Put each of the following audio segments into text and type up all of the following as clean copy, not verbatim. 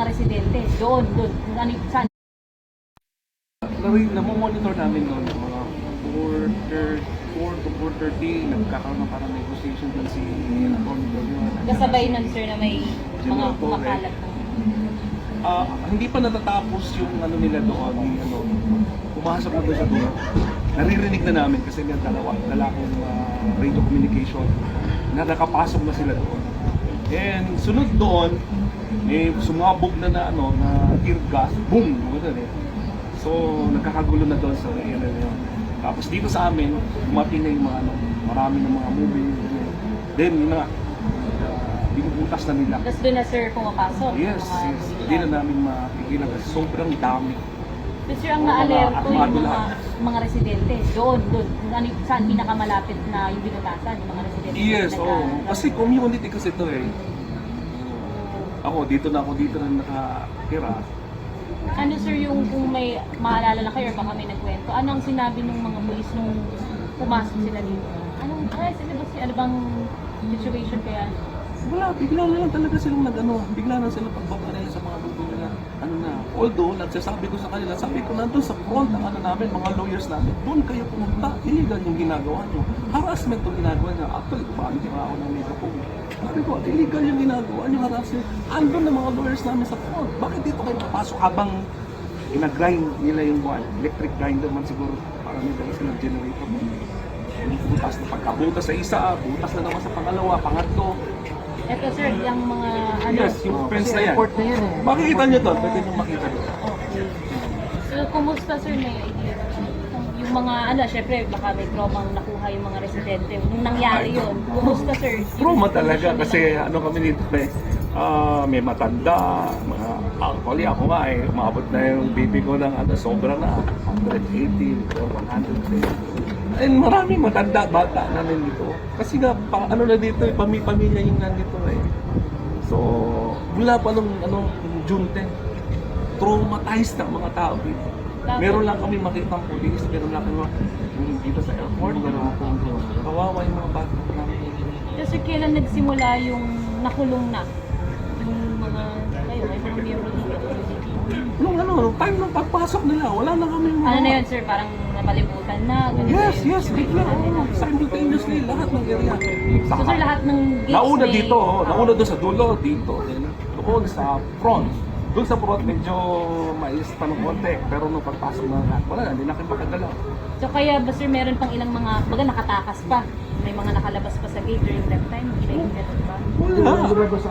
residente doon, kung ano, saan. Namomonitor namin noon yung mga 4 to 4:30, nagkakaroon ng parang negotiation din si Atty. Doyon. Kasabay nun sir na may mga General Torre. kumakalat ng Hindi pa natatapos yung ano nila doon, pumasok na doon sa doon. Naririnig na namin kasi may dalawang radio communication na nakapasok na sila doon. And sunod doon, may sumabog na tear gas, boom! Gano'n eh. So, nagkakagulo na doon sa area na yun. Tapos dito sa amin, dumating na yung mga marami ng mga movie. Then, yun na nga, binubutas na nila. Tapos doon na sir pumapasok. Yes, yes. Hindi na namin mapigilan kasi sobrang dami. Tapos sir, ang na-alerto yung armado mga residente doon, kung ano, saan pinakamalapit na yung binutasan, yung mga residente. Yes, kasi community kasi ito eh. Dito na nakatira. Ano sir yung kung may maalala na kayo or baka may nagkwento, anong sinabi ng mga pulis nung pumasok sila dito? Ano bang situation kaya? Wala, bigla na lang talaga silang bigla na silang pagbabaril sa mga lugar na although nagsasabi ko sa kanila, sabi ko nandun sa front ang namin, mga lawyers namin, doon kayo pumunta, illegal yung ginagawa nyo, harassment yung ginagawa nyo. Actually, kumamit yung ako ng megaphone. Sabi ko, illegal yung ginagawa nyo, harassment. Andun na mga lawyers namin sa front, bakit dito kayo papasok habang ina-grind nila yung electric grinder man siguro, para may dala silang generator. Butas na pagkabutas sa isa, butas na naman sa pangalawa, pangatlo. Eto sir, yung mga Yes, yung fence na yan. Airport na yan eh. Makikita nyo to, pwede nyo makita doon. Okay. So, kumusta sir, may idea? Yung mga, syempre, baka may traumang nakuha yung mga residente. Nung nangyari yun, kumusta sir? Trauma talaga kasi kami dito may matanda, mga actually ako nga umabot na yung baby ko ng sobra na 180 or 100. And maraming matanda bata namin dito. Kasi nga na dito, pamilya yung nandito eh. So, mula pa nung June 10, traumatized ng mga tao dito. Meron lang kami makitang pulis, meron lang kami dito sa airport, kawawa yung mga bata namin. Kasi kailan nagsimula yung nakulong na? Yung mga, kayo, may mga miyembro dito. Nung time ng pagpasok nila, wala na kami mga... Ano na yun sir, parang napalibutan na? Yes, bigla. Simultaneously, lahat ng area. So sir, lahat ng gates Nauna may... dito, nauna doon sa dulo, dito. Doon sa front. Doon sa front, medyo mais pa ng konti. Pero nung pagpasok na lahat, wala na, hindi na kayo makagalaw. So kaya ba sir, meron pang ilang mga, nakatakas pa? May mga nakalabas pa sa gate during that time? Meron ba?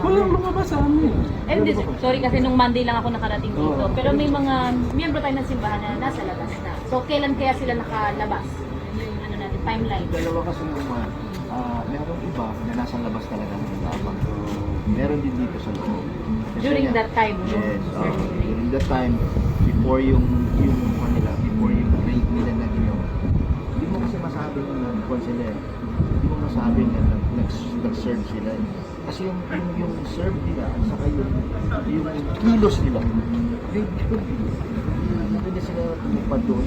Walang lumabas sa amin. And this, sorry kasi nung Monday lang ako nakarating dito. Pero may mga miyembro tayo ng simbahan na nasa labas na. So kailan kaya sila nakalabas? Yung natin, timeline. Dalawa kasi naman, merong iba na nasa labas talaga ng lamang. Meron din dito sa loob. Kasi During that time, yes, sir. during that time, before yung raid nila na ginawa. Hindi mo kasi masabi na sila eh. Hindi mo masabi na nag-serve sila eh. Kasi yung serve nila, saka yung kilos nila, hindi sila tumupad doon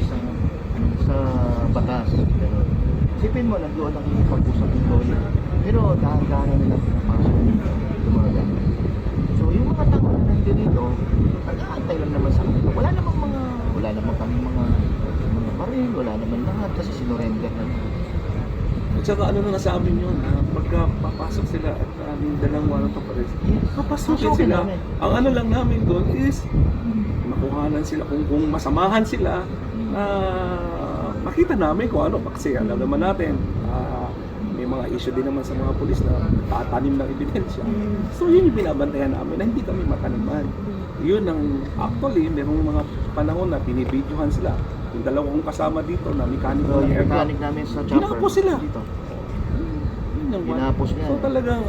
sa batas. Pero isipin mo, nandoon ang pag-usap ng lawyer. Pero dahan-dahan nila pinapasok yung mga gamit. So yung mga tao na nandito dito, nag-aantay lang naman sa kanila. Wala namang kami mga baril, wala naman lahat kasi sinurrender na. At saka na sa amin yun, pagka papasok sila at dalang warrant of arrest, papasukin sila. Ang lang namin doon is, makuhanan sila, kung masamahan sila, makita namin kung ano, kasi alam naman natin, may mga issue din naman sa mga pulis na tatanim ng ebidensya. So yun yung binabantayan namin na hindi kami mataniman. Yun ang actually, merong mga panahon na binibidyohan sila. Yung dalawang kasama dito na mekaniko ng aircraft, namin sa chopper. ginapos sila. Dito. Yun ang Ginapos niya. So talagang